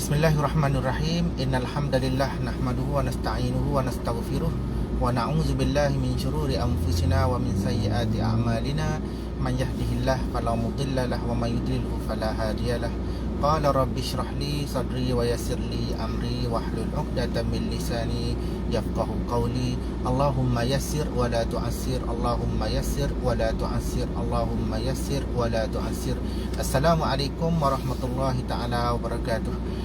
Bismillahirrahmanirrahim. Innal hamdalillah nahmaduhu wa nasta'inuhu wa nastaghfiruh wa na'udzu billahi min syururi anfusina wa min sayyiati a'malina. Man yahdihillahu fala mudilla lahu wa may yudlilhu fala hadiyalah. Qala rabbi shrah li sadri wa yassir li amri wahlul 'uqdatam min lisani yafqahu qawli. Allahumma yassir wa la tu'assir. Allahumma yassir wa la tu'assir. Allahumma yassir wa la tu'assir. Assalamualaikum warahmatullahi taala wabarakatuh.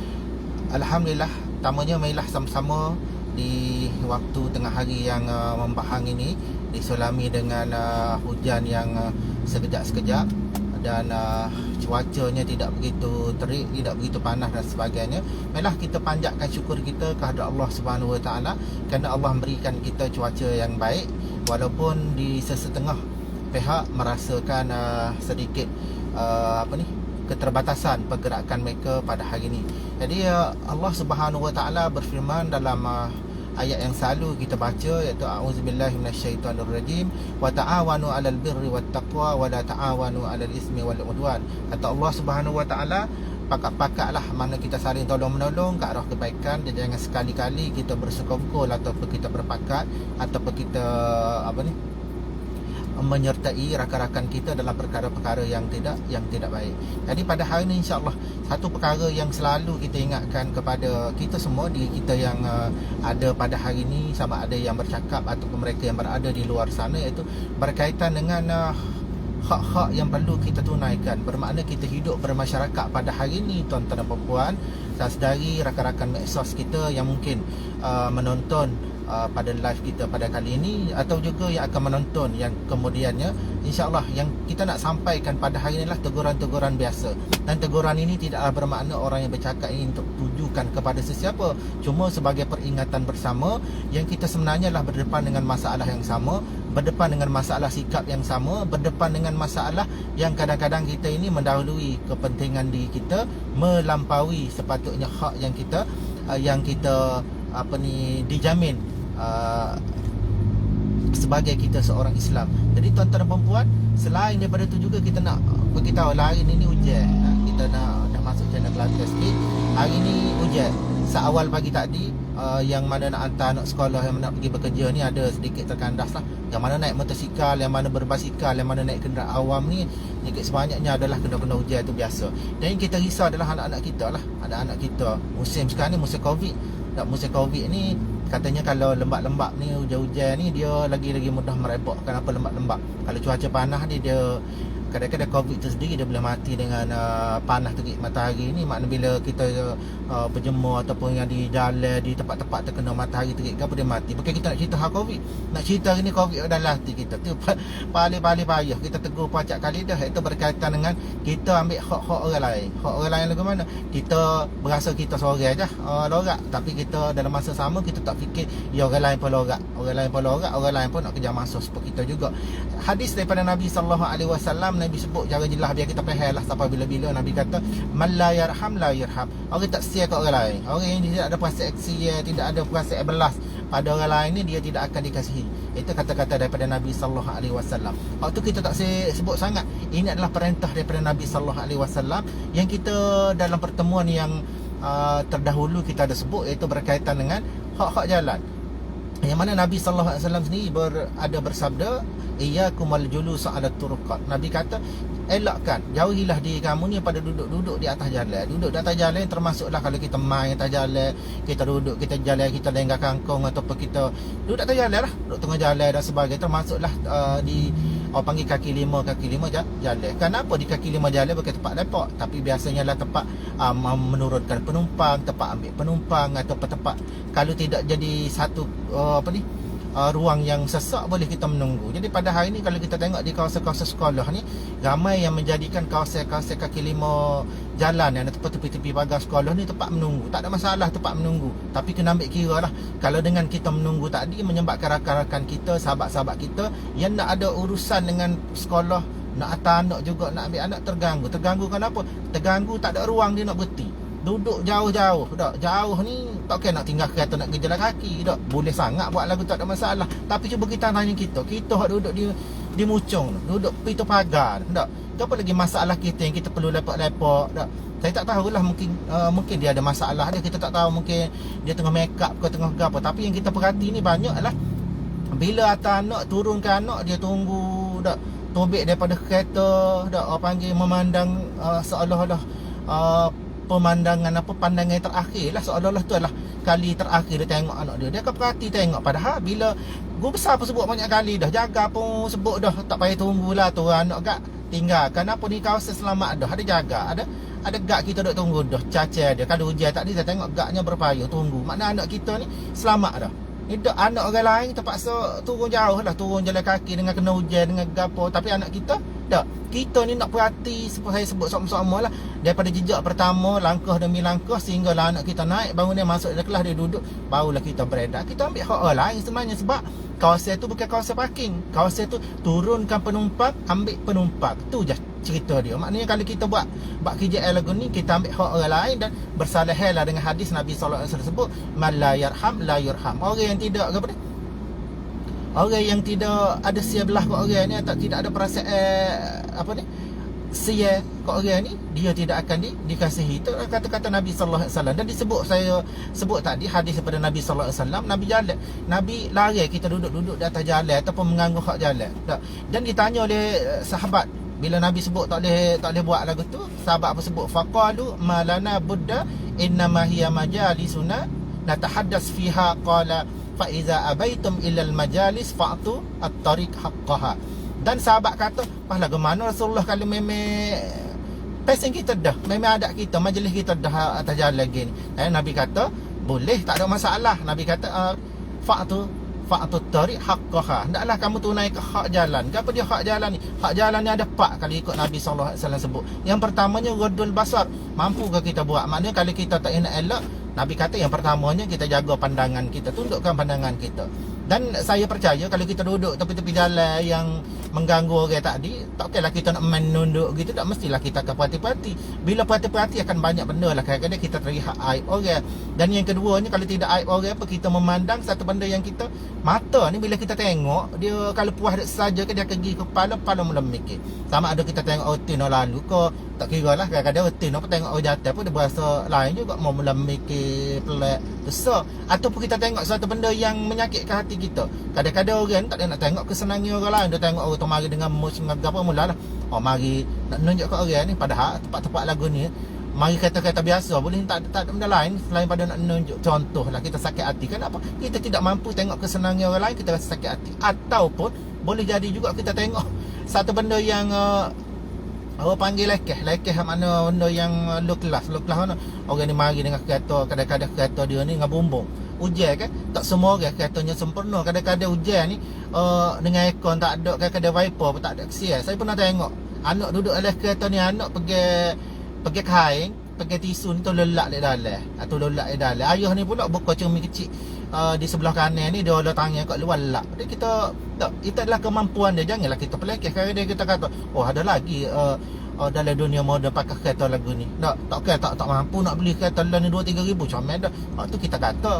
Alhamdulillah, tamanya marilah sama-sama di waktu tengah hari yang membahang ini diselami dengan hujan yang sekejap-sekejap dan cuacanya tidak begitu terik, tidak begitu panas dan sebagainya. Marilah kita panjatkan syukur kita kepada Allah Subhanahu Wa Taala kerana Allah memberikan kita cuaca yang baik, walaupun di sesetengah pihak merasakan sedikit keterbatasan pergerakan mereka pada hari ini. Jadi Allah Subhanahu Wa Taala berfirman dalam ayat yang selalu kita baca, iaitu a'udzubillahi minasyaitonirrajim wa ta'awanu 'alal birri wat taqwa wa la ta'awanu 'alal ismi wal 'udwan. Kata Allah Subhanahu Wa Taala, pakat-pakatlah mana kita saling tolong-menolong ke arah kebaikan, dan jangan sekali-kali kita bersekongkol ataupun kita berpakat ataupun kita menyertai rakan-rakan kita dalam perkara-perkara yang tidak baik. Jadi pada hari ini insya-Allah satu perkara yang selalu kita ingatkan kepada kita semua, diri kita yang ada pada hari ini, sama ada yang bercakap ataupun mereka yang berada di luar sana, iaitu berkaitan dengan hak-hak yang perlu kita tunaikan. Bermakna kita hidup bermasyarakat pada hari ini, tuan-tuan dan puan-puan, dan sedari rakan-rakan medsos kita yang mungkin menonton pada live kita pada kali ini, atau juga yang akan menonton yang kemudiannya, insya-Allah yang kita nak sampaikan pada hari ini adalah teguran-teguran biasa. Dan teguran ini tidaklah bermakna orang yang bercakap ini untuk tujukan kepada sesiapa, cuma sebagai peringatan bersama yang kita sebenarnya adalah berdepan dengan masalah yang sama, berdepan dengan masalah sikap yang sama, berdepan dengan masalah yang kadang-kadang kita ini mendahului kepentingan diri kita melampaui sepatutnya hak yang kita dijamin sebagai kita seorang Islam. Jadi tuan-tuan dan puan-puan, selain daripada itu juga kita nak beritahu lah, hari ini hujan. Kita dah masuk channel Kelantan sikit. Hari ini hujan. Seawal pagi tadi, yang mana nak hantar anak sekolah, yang mana nak pergi bekerja ni, ada sedikit terkandas lah. Yang mana naik motosikal, yang mana berbasikal, yang mana naik kenderaan awam ni, sedikit sebanyaknya adalah kena hujan, itu biasa. Dan yang kita risau adalah anak-anak kita lah. Anak-anak kita, musim sekarang ni musim Covid. Dan musim Covid ni katanya kalau lembap-lembap ni, hujan-hujan ni, dia lagi-lagi mudah merebak. Kenapa lembap-lembap? Kalau cuaca panas ni, dia kadang-kadang Covid tu sendiri dia boleh mati dengan panas terik matahari ni. Maknanya bila kita berjemur ataupun yang di jalan, di tempat-tempat terkena matahari terik, apa dia mati. Bukan kita nak cerita hal Covid, nak cerita hari ni Covid dalam hati kita tu paling-paling payah. Kita tegur pacak kali dah. Itu berkaitan dengan kita ambil hak-hak orang lain. Hak orang lain lagu mana? Kita berasa kita seorang aja lorak, tapi kita dalam masa sama kita tak fikir ya orang lain pun lorak, orang lain pun lorak, orang lain pun nak kejar masuk seperti kita juga. Hadis daripada Nabi sallallahu alaihi wasallam, Nabi sebut cara jelas biar kita faham lah sampai bila-bila. Nabi kata, man la yarham la yarham. Orang tak setia kat orang lain, orang yang tidak ada perasaan setia, tidak ada perasaan belas pada orang lain ni, dia tidak akan dikasihi. Itu kata-kata daripada Nabi sallallahu alaihi wasallam. Waktu kita tak sebut sangat, ini adalah perintah daripada Nabi sallallahu alaihi wasallam yang kita dalam pertemuan yang terdahulu kita ada sebut, iaitu berkaitan dengan hak-hak jalan. Yang mana Nabi sallallahu alaihi wasallam sendiri ada bersabda, iyyakum wal julus 'ala turuqat. Nabi kata, elakkan, jauhilah diri kamu ni pada duduk-duduk di atas jalan. Duduk di atas jalan termasuklah kalau kita main atas jalan, kita duduk, kita jalan, kita lenggak kangkung, ataupun kita duduk atas jalan lah, duduk tengah jalan dan sebagainya, termasuklah di orang panggil kaki lima jalan. Kenapa di kaki lima jalan? Bukan tempat lepak, tapi biasanya lah tempat menurunkan penumpang, tempat ambil penumpang, atau tempat kalau tidak jadi satu ruang yang sesak, boleh kita menunggu. Jadi pada hari ni kalau kita tengok di kawasan-kawasan sekolah ni, ramai yang menjadikan kawasan-kawasan kaki lima jalan yang ada tepi-tepi pagar sekolah ni tempat menunggu. Tak ada masalah tempat menunggu, tapi kena ambil kira lah, kalau dengan kita menunggu tadi menyebabkan rakan-rakan kita, sahabat-sahabat kita yang nak ada urusan dengan sekolah, nak hantar anak juga, nak ambil anak, terganggu. Kenapa? Terganggu, tak ada ruang dia nak berhenti. Duduk jauh-jauh dak, jauh ni takkan nak tinggal kereta nak berjalan kaki dak. Boleh sangat buat lagu, tak ada masalah. Tapi cuba kita tanya kita hak duduk di mucung, duduk pintu pagar dak. Tak apa lagi masalah kita yang kita perlu lepak-lepak dak. Saya tak tahulah, mungkin dia ada masalah dia, kita tak tahu, mungkin dia tengah make up ke tengah apa. Tapi yang kita perhati ni banyak lah, bila atas anak, turunkan anak, dia tunggu dak tobek daripada kereta dak, orang panggil memandang seolah-olah pemandangan pandangan yang terakhir lah, seolah-olah tu adalah kali terakhir dia tengok anak dia. Dia akan perhati tengok, padahal bila gua besar pun sebut banyak kali dah, jaga pun sebut dah, tak payah tunggulah tu anak gak tinggalkan apa ni, kawasan selamat dah, ada jaga, ada gak kita duk tunggu dah, caca dia. Kalau hujan tadi saya tengok gaknya berpayung tunggu, makna anak kita ni selamat dah. Ni dak anak orang lain terpaksa turun jauh lah, turun jalan kaki dengan kena hujan dengan gapo, tapi anak kita tak. Kita ni nak perhati, seperti saya sebut sama-sama lah, daripada jejak pertama, langkah demi langkah, sehinggalah anak kita naik, baru dia masuk dalam kelas, dia duduk, barulah kita beredar. Kita ambil hak orang lain sebenarnya, sebab kawasan tu bukan kawasan parking. Kawasan tu turunkan penumpang, ambil penumpang. Tu je cerita dia. Maknanya kalau kita buat KJL lagu ni, kita ambil hak orang lain dan bersalahlah dengan hadis Nabi SAW sebut, man la yarham la yurham. Orang yang tidak apa ni, orang yang tidak ada sia belah kat orang ni, atau tidak ada perasaan apa ni, sia kat orang ni, dia tidak akan dikasihi. Itu kata-kata Nabi sallallahu alaihi wasallam. Dan disebut, saya sebut tadi hadis daripada Nabi sallallahu alaihi wasallam, Nabi lari kita duduk di atas jalan ataupun mengganggu hak jalan. Dan ditanya oleh sahabat, bila Nabi sebut tak boleh buat lagu tu, sahabat apa sebut, faqalu malana budda innama hiya majalisuna natahaddas fiha, qala fa iza abaitum ilal majalis fa'tu at-tariq haqqaha. Dan sahabat kata, lagu mana Rasulullah kalau memang pesen kita dah, memang adat kita, majlis kita dah atas jalan lagi ni. Nabi kata boleh, tak ada masalah. Nabi kata fa'tu at-tariq haqqaha, hendaklah kamu tunaikan hak jalan. Apa dia hak jalan ni? Hak jalan ni ada 4 kalau ikut Nabi SAW sebut. Yang pertamanya ghadul basar, mampu ke kita buat? Maknanya kalau kita tak nak elok, Nabi kata yang pertamanya kita jaga pandangan kita, tundukkan pandangan kita. Dan saya percaya kalau kita duduk tepi-tepi jalan yang mengganggu orang tadi, tak kira kita nak menunduk gitu, tak mestilah kita akan perhati-perhati. Bila perhati-perhati akan banyak benda lah, kadang-kadang kita terlihat aib orang. Dan yang keduanya, kalau tidak aib orang apa, kita memandang satu benda yang kita, mata ni bila kita tengok dia, kalau puas saja ke dia pergi ke kepala mula mikir. Sama ada kita tengok rutin orang lalu ke, tak kira lah, kadang-kadang rutin apa tengok orang jatuh pun dia berasa lain juga, mau mula mikir pelik besar. Ataupun kita tengok satu benda yang menyakitkan hati kita, kadang-kadang orang tak ada nak tengok kesenangan orang lain, dia tengok orang tu mari dengan mus dengan apa mulalah, mari nak nunjuk kat orang ni, padahal tempat-tempat lagu ni mari kata-kata biasa, boleh tak ada benda lain selain pada nak nunjuk. Contohlah kita sakit hati, kenapa kita tidak mampu tengok kesenangan orang lain, kita rasa sakit hati. Ataupun boleh jadi juga kita tengok satu benda yang orang panggil lekeh mana benda yang low class mana, orang ni mari dengan kereta, kadang-kadang kereta dia ni dengan bumbung hujan kan, tak semua orang keretanya sempurna. Kadang-kadang hujan ni dengan aircon tak ada, kadang-kadang wiper pun tak ada kesian. Saya pernah tengok anak duduk atas kereta ni, anak pergi kain, pergi tisu ni tu lelak di dalam, atau lelak di dalam. Ayah ni pula buka cermin kecil di sebelah kanan ni, dia ada tangan kat luar lelak. Jadi kita tak, itu adalah kemampuan dia, janganlah kita pelekeh. Kadang-kadang kita kata ada lagi dalam dunia moden pakai kereta lagu ni, tak mampu nak beli kereta ni 2-3 ribu comel dah. Tu kita kata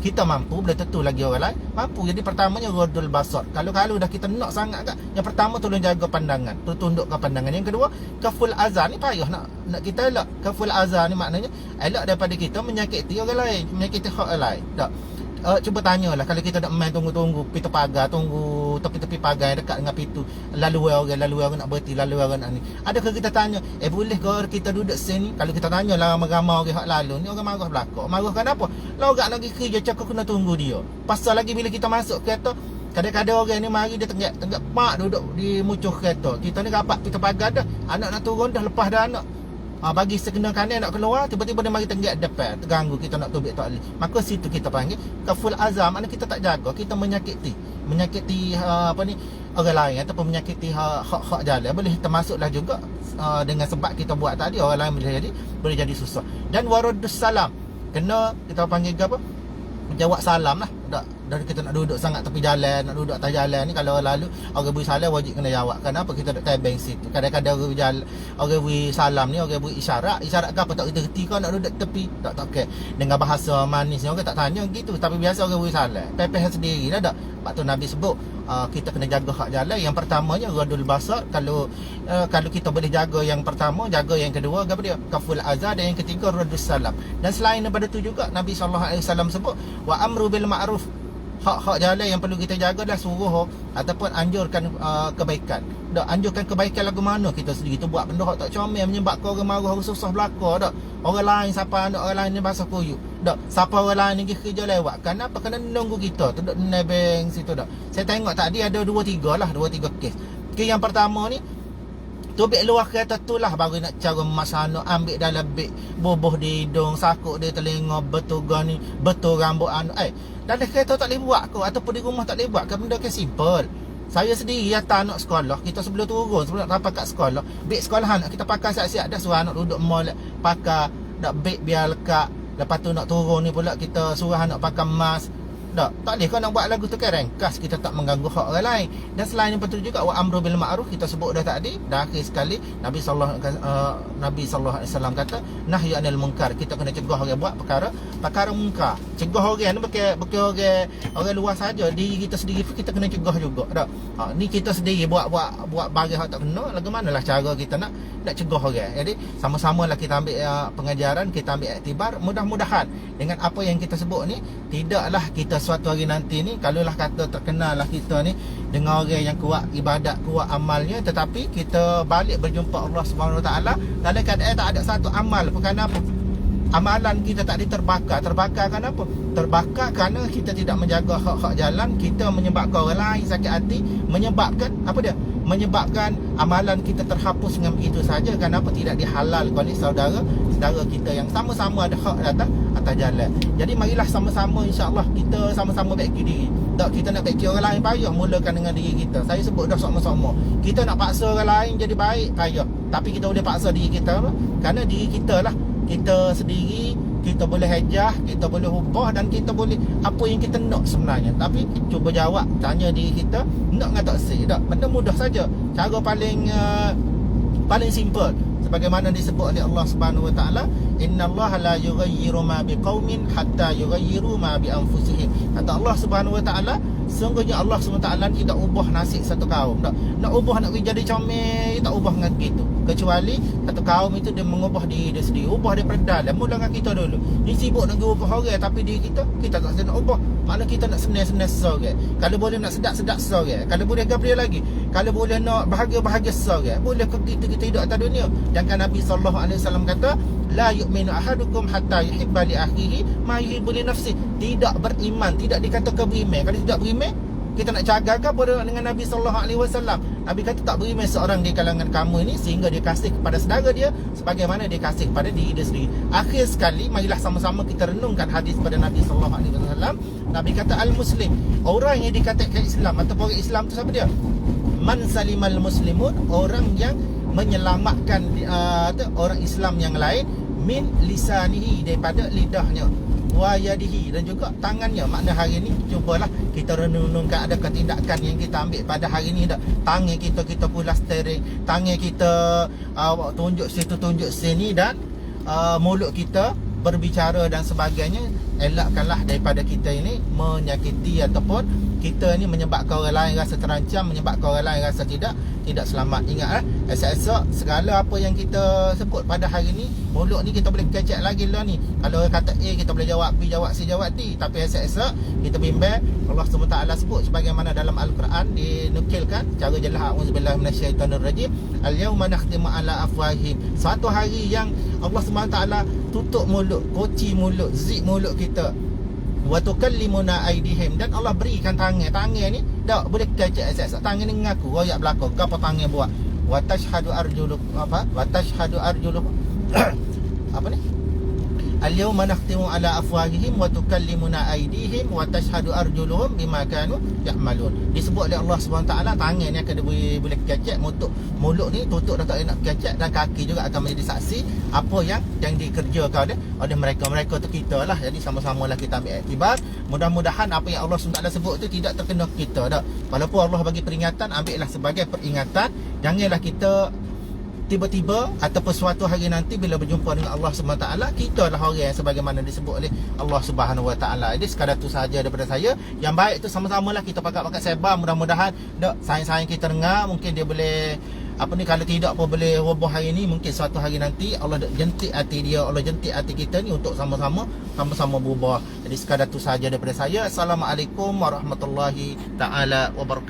kita mampu, boleh tentu lagi orang lain mampu. Jadi pertamanya ghadul basar. Kalau dah kita nak sangat kan, yang pertama tolong jaga pandangan, tundukkan pandangan. Yang kedua, kaful azan ni payah nak kita elak. Kaful azan ni maknanya elak daripada kita menyakiti orang lain, menyakiti hak orang lain. Cuba tanyalah, kalau kita nak main tunggu pintu pagar, tunggu tepi-tepi pagar yang dekat dengan pintu, lalu orang nak berhenti, lalu orang nak ni, adakah kita tanya boleh ke kita duduk sini? Kalau kita tanya lah ramai-ramai orang hak lalu ni, orang marah belakang. Marah kenapa? Lah orang lagi kerja cakap kena tunggu dia. Pasal lagi bila kita masuk kereta, kadang-kadang orang ni mari dia tenggak pak duduk di mucuh kereta. Kita ni rapat pintu pagar dah, anak nak turun dah, lepas dah anak bagi sekena kanan nak keluar, tiba-tiba dia mari tenggak depan, terganggu kita nak tubik tak boleh. Maka situ kita panggil kaful azam, maknanya kita tak jaga, kita menyakiti orang lain, ataupun menyakiti hak jalan. Boleh termasuklah juga dengan sebab kita buat tadi, orang lain boleh jadi susah. Dan waradus salam, kena kita panggil apa, jawab salam lah. Dan kita nak duduk sangat tepi jalan, nak duduk atas jalan ni, kalau lalu orang beri salam wajib kena jawab. Kenapa kita duduk tebeng situ? Kadang-kadang orang berjalan, orang beri salam ni, orang beri isyarat ke apa tak kita reti, kau nak duduk tepi tak okey. Dengan bahasa manis ni orang tak tanya gitu, tapi biasa orang beri salam pepeh sendiri dah tak. Sebab tu Nabi sebut kita kena jaga hak jalan. Yang pertamanya radul basar. Kalau kita boleh jaga yang pertama, jaga yang kedua, apa dia? Kaful azab. Dan yang ketiga radus salam. Dan selain daripada tu juga Nabi SAW sebut wa amru bil ma'ruf. Hak-hak jalan yang perlu kita jaga dah suruh ataupun anjurkan kebaikan. Dak anjurkan kebaikan lagu mana kita sendiri tu buat benda hak tak comel, menyebabkan orang marah, orang susah belaka dak. Orang lain siapa nak orang lain ni bahasa koyu. Dak siapa orang lain ni kerja lewat. Kenapa? Kena nunggu kita tu duk nebeng situ dak. Saya tengok tadi ada 2-3 kes. Kes yang pertama ni tubik luar kereta tu lah baru nak cara masano, ambil dalam beg, boboh di hidung, sakut di telinga, betul gani, betul rambut dalam kereta tak boleh buat ko, ataupun di rumah tak boleh buat. Benda ke simple. Saya sendiri hantar anak sekolah, kita sebelum turun, sebelum nak rapat kat sekolah, beg sekolah nak kita pakai siap-siap dah, suruh anak duduk mall pakai dak beg biar lekat. Lepas tu nak turun ni pula kita suruh anak pakai mask. Tak boleh kau nak buat lagu tu kan ringkas, kita tak mengganggu hak orang lain. Dan selain itu juga wa amru bil ma'ruf, kita sebut dah tadi. Dan akhir sekali Nabi sallallahu alaihi wasallam kata nahyu anil munkar, kita kena cegah orang buat perkara munkar. Cegah orang ni bukan orang luar saja, diri kita sendiri pun kita kena cegah juga tak. Ni kita sendiri buat bagi hak tak kena, lagu manalah cara kita nak cegah orang. Jadi sama-samalah kita ambil pengajaran, kita ambil iktibar. Mudah-mudahan dengan apa yang kita sebut ni, tidaklah kita suatu hari nanti ni, kalaulah kata terkenal lah kita ni dengan orang yang kuat ibadat, kuat amalnya, tetapi kita balik berjumpa Allah Subhanahu Wa Taala dalam keadaan tak ada satu amal. Kenapa? Amalan kita tak terbakar. Terbakar kenapa? Terbakar kerana kita tidak menjaga hak-hak jalan, kita menyebabkan orang lain sakit hati, menyebabkan apa dia? Menyebabkan amalan kita terhapus dengan begitu saja. Kenapa? Tidak dihalalkan oleh saudara kita yang sama-sama ada hak atas jalan. Jadi marilah sama-sama, insya-Allah kita sama-sama baiki diri. Tak kita nak baiki orang lain payah, mulakan dengan diri kita. Saya sebut dah sama-sama. Kita nak paksa orang lain jadi baik payah, tapi kita boleh paksa diri kita apa? Kerana diri kita lah, kita sendiri kita boleh hejah, kita boleh ubah, dan kita boleh apa yang kita nak sebenarnya. Tapi cuba jawab, tanya diri kita, nak dengan tak sih tak? Benda mudah saja. Cara paling simple sebagaimana disebut oleh Allah Subhanahu Wa Taala, innallaha la yughayyiru ma biqaumin hatta yughayyiru ma bi anfusihim. Kata Allah Subhanahu Wa Taala, sungguhnya Allah Subhanahu Wa Taala tidak ubah nasib satu kaum. Nak ubah, nak jadi comel, tak ubah dengan gitu. Kecuali satu kaum itu dia mengubah diri dia sendiri, ubah daripada dalam. Mula dengan kita dulu. Ni sibuk nak ubah orang, tapi diri kita tak nak ubah. Mana kita nak senang-senang seorang. Kalau boleh nak sedap-sedap seorang. Kalau boleh gabriel lagi. Kalau boleh nak bahagia-bahagia seorang. Boleh ke kita hidup atas dunia. Dan kan Nabi SAW kata, la yu'minu ahadukum hatta yuhibba li akhihi ma yuhibbu li nafsihi. Tidak beriman, tidak dikatakan beriman. Kalau tidak beriman, kita nak jaga ke apa dengan Nabi SAW? Nabi kata tak beriman seorang di kalangan kamu ini sehingga dia kasih kepada saudara dia sebagaimana dia kasih kepada diri dia sendiri. Akhir sekali, marilah sama-sama kita renungkan hadis pada Nabi SAW. Nabi kata al-muslim, orang yang dikatakan Islam ataupun orang Islam tu siapa dia? Man salimal muslimun, orang yang menyelamatkan orang Islam yang lain min lisanihi, daripada lidahnya, wa yadihi, dan juga tangannya. Makna hari ni cubalah kita renungkan adakah tindakan yang kita ambil pada hari ni tak? Tangan kita pulas steering, tangan kita tunjuk situ tunjuk sini, dan mulut kita berbicara dan sebagainya. Elakkanlah daripada kita ini menyakiti ataupun kita ni menyebabkan orang lain rasa terancam, menyebabkan orang lain rasa tidak selamat. Ingat esok-esok segala apa yang kita sebut pada hari ni, mulut ni kita boleh kecek lagi lah ni. Kalau orang kata A, kita boleh jawab B, jawab C, jawab D. Tapi esok-esok kita bimbang, Allah SWT sebut sebagaimana dalam Al-Quran dinukilkan cara jelas, auzubillahi minasyaitonirrajim, al-yauma nakhtimu ala afwahihim. Satu hari yang Allah SWT tutup mulut, kunci mulut, zip mulut kita. Wa tukallimuna aydihim, dan Allah berikan tangan ni tak boleh kecek esok. Tangan ni mengaku royak belakang, apa tangan buat? Wa tashhadu arjulukum apa? Wa tashhadu arjulukum apa ni? al-yawma nakhtimu ala afwahihim wa tukallimuna aydihim wa tashhadu arjuluhum bima kanu ya'malun. Disebut oleh Allah SWT, tangan ni akan boleh kecek, mulut ni tutup dah tak nak kecek, dan kaki juga akan menjadi saksi apa yang dikerjakan oleh mereka tu kita lah. Jadi sama-sama lah kita ambil iktibar. Mudah-mudahan apa yang Allah SWT sebut tu tidak terkena kita dah. Walaupun Allah bagi peringatan, ambillah sebagai peringatan. Janganlah kita tiba-tiba ataupun suatu hari nanti bila berjumpa dengan Allah SWT, kita lah orang yang sebagaimana disebut oleh Allah SWT. Jadi sekadar tu sahaja daripada saya. Yang baik tu sama-sama lah kita pakat-pakat sebar. Mudah-mudahan sayang-sayang kita dengar, mungkin dia boleh kalau tidak pun boleh roboh hari ni, mungkin suatu hari nanti Allah jentik hati dia, Allah jentik hati kita ni untuk sama-sama berubah. Jadi sekadar tu sahaja daripada saya. Assalamualaikum warahmatullahi taala wabarakatuh.